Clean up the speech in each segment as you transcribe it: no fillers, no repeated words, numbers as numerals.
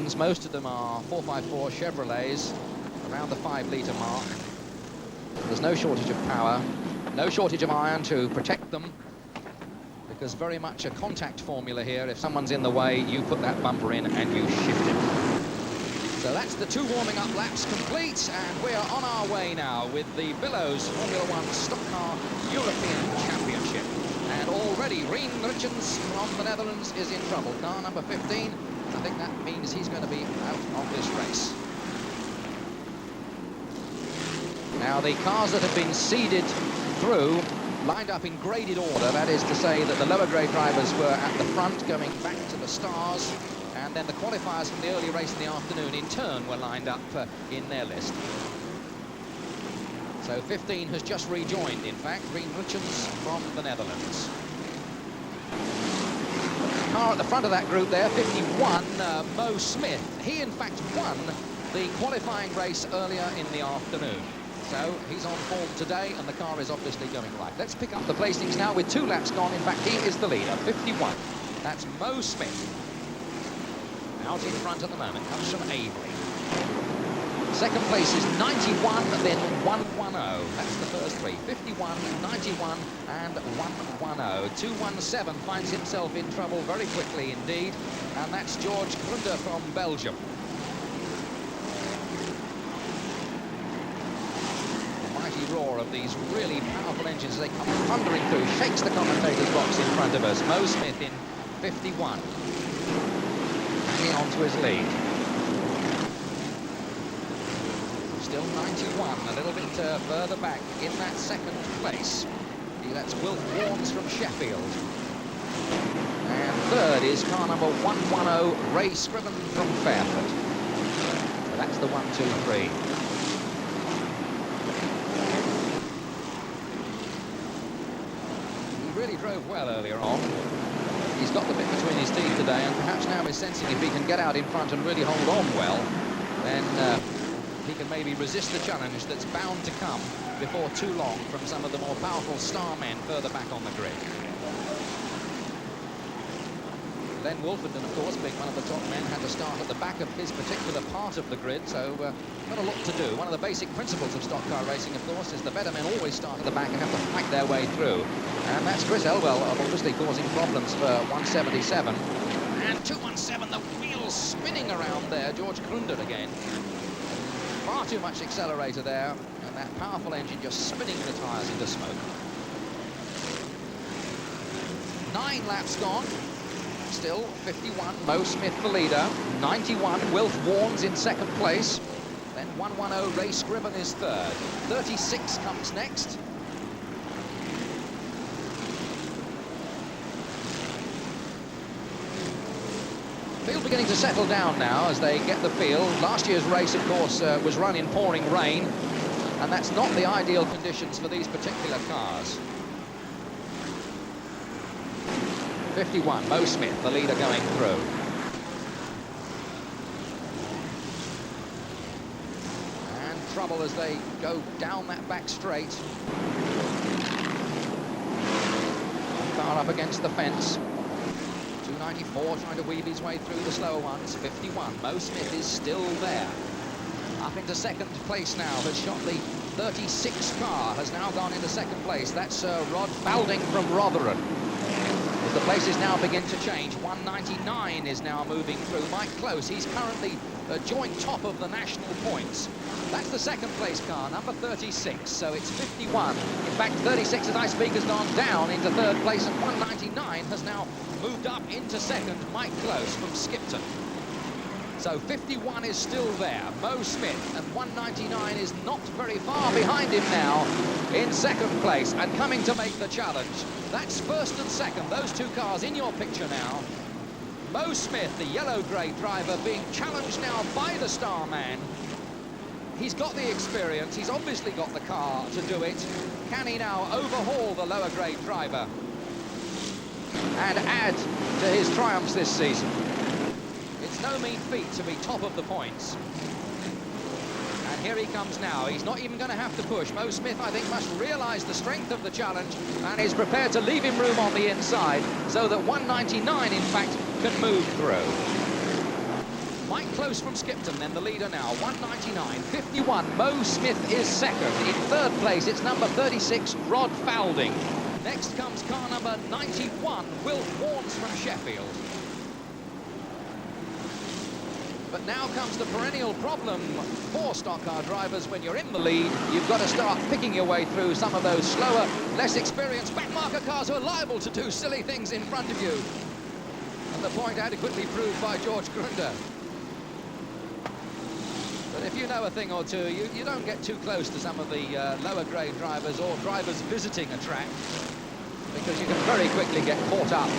Skiptons. Most of them are 454 Chevrolets, around the 5-litre mark. There's no shortage of power, no shortage of iron to protect them, because very much a contact formula here. If someone's in the way, you put that bumper in and you shift it. So that's the 2 warming up laps complete, and we're on our way now with the Billows Formula 1 Stock Car European Championship. And already Rien Richens from the Netherlands is in trouble. Car number 15, I think that means he's going to be out of this race. Now the cars that have been seeded through lined up in graded order. That is to say that the lower grade drivers were at the front going back to the stars, and then the qualifiers from the early race in the afternoon in turn were lined up in their list. So 15 has just rejoined, in fact, Rien Richens from the Netherlands. Car at the front of that group there, 51, Mo Smith. He in fact won the qualifying race earlier in the afternoon. So he's on form today, and the car is obviously going right. Let's pick up the placings now with 2 laps gone. In fact, he is the leader, 51. That's Mo Smith. Out in front at the moment, comes from Avery. Second place is 91, then 110. That's the first 3. 51, 91, and 110. 217 finds himself in trouble very quickly indeed, and that's George Grunder from Belgium. Roar of these really powerful engines as they come thundering through, shakes the commentator's box in front of us. Mo Smith in 51, hanging on to his lead. Still 91, a little bit further back in that second place. That's Wilf Warnes from Sheffield. And third is car number 110, Ray Scriven from Fairford. So that's the 1, 2, 3. Really drove well earlier on. He's got the bit between his teeth today, and perhaps now is sensing if he can get out in front and really hold on well, then he can maybe resist the challenge that's bound to come before too long from some of the more powerful star men further back on the grid. Glenn Wolfenden, of course, being one of the top men, had to start at the back of his particular part of the grid, so got a lot to do. One of the basic principles of stock car racing, of course, is the better men always start at the back and have to fight their way through. And that's Chris Elwell obviously causing problems for 177. And 217, the wheels spinning around there. George Grunder again. Far too much accelerator there, and that powerful engine just spinning the tyres into smoke. 9 laps gone. Still 51, Mo Smith the leader. 91, Wilf Warnes in second place. Then 110, Ray Scriven is third. 36 comes next. Field beginning to settle down now as they get the field. Last year's race, of course, was run in pouring rain, and that's not the ideal conditions for these particular cars. 51, Mo Smith, the leader going through. And trouble as they go down that back straight. Car up against the fence. 294 trying to weave his way through the slower ones. 51, Mo Smith is still there. Up into second place now, has shot the 36 car, has now gone into second place. That's Rod Falding from Rotherham. As the places now begin to change, 199 is now moving through. Mike Close, he's currently joint top of the national points. That's the second place car, number 36, so it's 51. In fact, 36, as I speak, has gone down into third place, and 199 has now moved up into second, Mike Close from Skipton. So 51 is still there, Mo Smith, and 199 is not very far behind him now in second place and coming to make the challenge. That's first and second, those two cars in your picture now. Mo Smith, the yellow-grey driver, being challenged now by the Starman. He's got the experience, he's obviously got the car to do it. Can he now overhaul the lower-grade driver and add to his triumphs this season? It's no mean feat to be top of the points. And here he comes now. He's not even going to have to push. Mo Smith, I think, must realise the strength of the challenge and is prepared to leave him room on the inside so that 199, in fact, can move through. Mike Close from Skipton, then the leader now, 199.51. Mo Smith is second. In third place, it's number 36, Rod Foulding. Next comes car number 91, Will Warnes from Sheffield. But now comes the perennial problem for stock car drivers. When you're in the lead, you've got to start picking your way through some of those slower, less experienced backmarker cars who are liable to do silly things in front of you. And the point adequately proved by George Grunder. But if you know a thing or two, you don't get too close to some of the lower grade drivers or drivers visiting a track, because you can very quickly get caught up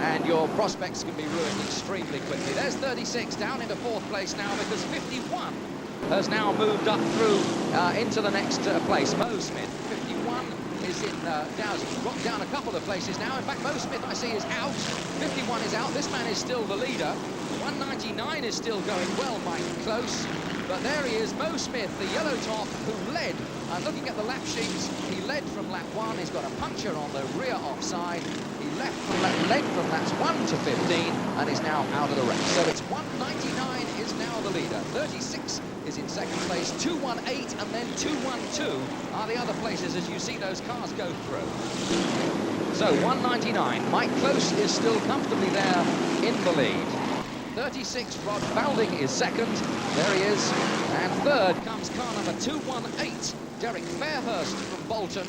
and your prospects can be ruined extremely quickly. There's 36 down into fourth place now, because 51 has now moved up through into the next place. Mo Smith, 51 is in dropped down a couple of places now. In fact, Mo Smith, I see, is out. 51 is out. This man is still the leader. 199 is still going well, Mike Close. But there he is, Mo Smith, the yellow top, who led. Looking at the lap sheets, he led from lap 1. He's got a puncture on the rear offside. He led from laps 1 to 15 and is now out of the race. So it's 199 is now the leader. 36 is in second place. 218 and then 212 are the other places as you see those cars go through. So 199, Mike Close is still comfortably there in the lead. 36, Rod Foulding is second. There he is. And third comes car number 218, Derek Fairhurst from Bolton.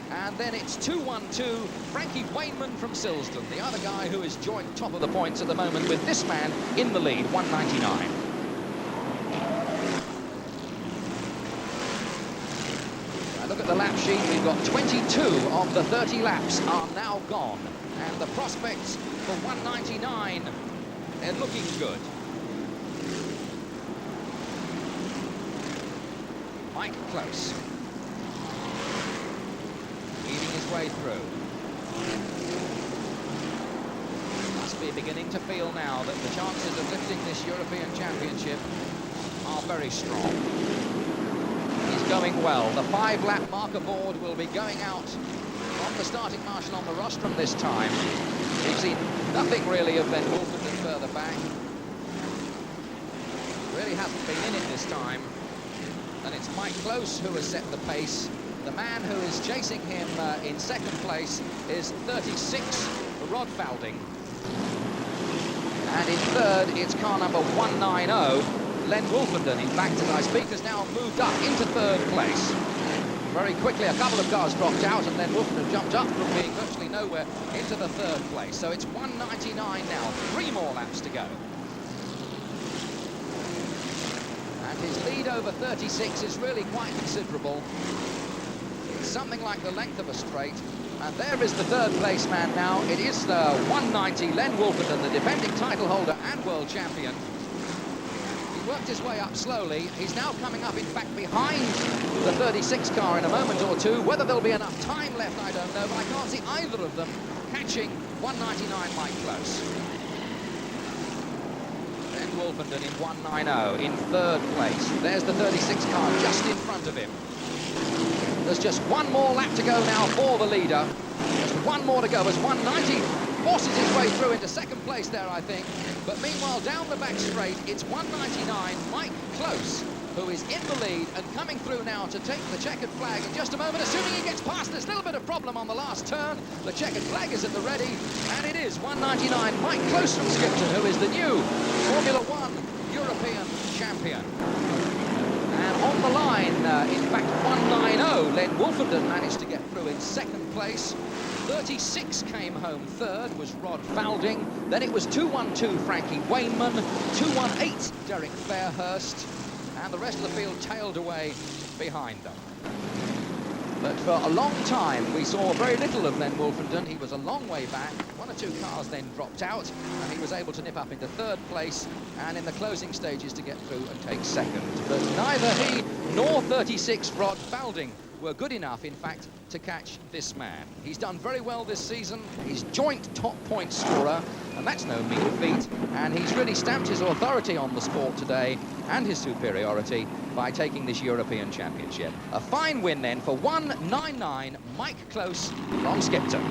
And then it's 212, Frankie Wainman from Silsden, the other guy who is joint top of the points at the moment, with this man in the lead, 199. Look at the lap sheet. We've got 22 of the 30 laps are now gone. And the prospects for 199, they're looking good. Mike Close leading his way through. Must be beginning to feel now that the chances of lifting this European Championship are very strong. He's going well. The 5-lap marker board will be going out from the starting marshal on the rostrum this time. We've seen nothing really of Ben Wolferton further back. Really hasn't been in it this time. And it's Mike Close who has set the pace. The man who is chasing him in second place is 36, Rod Foulding. And in third, it's car number 190, Len Wolferton. In fact, as I speak, has now moved up into third place. Very quickly, a couple of cars dropped out, and then Wolferton jumped up from being virtually nowhere into the third place. So it's 199 now, 3 more laps to go. And his lead over 36 is really quite considerable. It's something like the length of a straight. And there is the third place man now. It is the 190, Len Wolferton, the defending title holder and world champion. He worked his way up slowly. He's now coming up, in fact, behind the 36 car in a moment or two. Whether there'll be enough time left, I don't know, but I can't see either of them catching 199 Mike Close. Len Wolferton in 190 in third place. There's the 36 car just in front of him. There's just one more lap to go now for the leader. Just one more to go as 190 forces his way through into second place there, I think. But meanwhile, down the back straight, it's 199, Mike Close, who is in the lead and coming through now to take the checkered flag in just a moment, assuming he gets past. There's a little bit of problem on the last turn. The checkered flag is at the ready, and it is 199, Mike Close from Skipton, who is the new Formula One European champion. And on the line, in fact, 190, Len Wolferton managed to get through in second place. 36 came home third, was Rod Foulding. Then it was 212, Frankie Wainman. 218, Derek Fairhurst. And the rest of the field tailed away behind them. But for a long time, we saw very little of Len Wolferton. He was a long way back. 1 or 2 cars then dropped out, and he was able to nip up into third place, and in the closing stages to get through and take second. But neither he nor 36 Rod Foulding were good enough, in fact, to catch this man. He's done very well this season. He's joint top point scorer, and that's no mean feat. And he's really stamped his authority on the sport today and his superiority by taking this European Championship. A fine win then for 199 Mike Close from Skipton.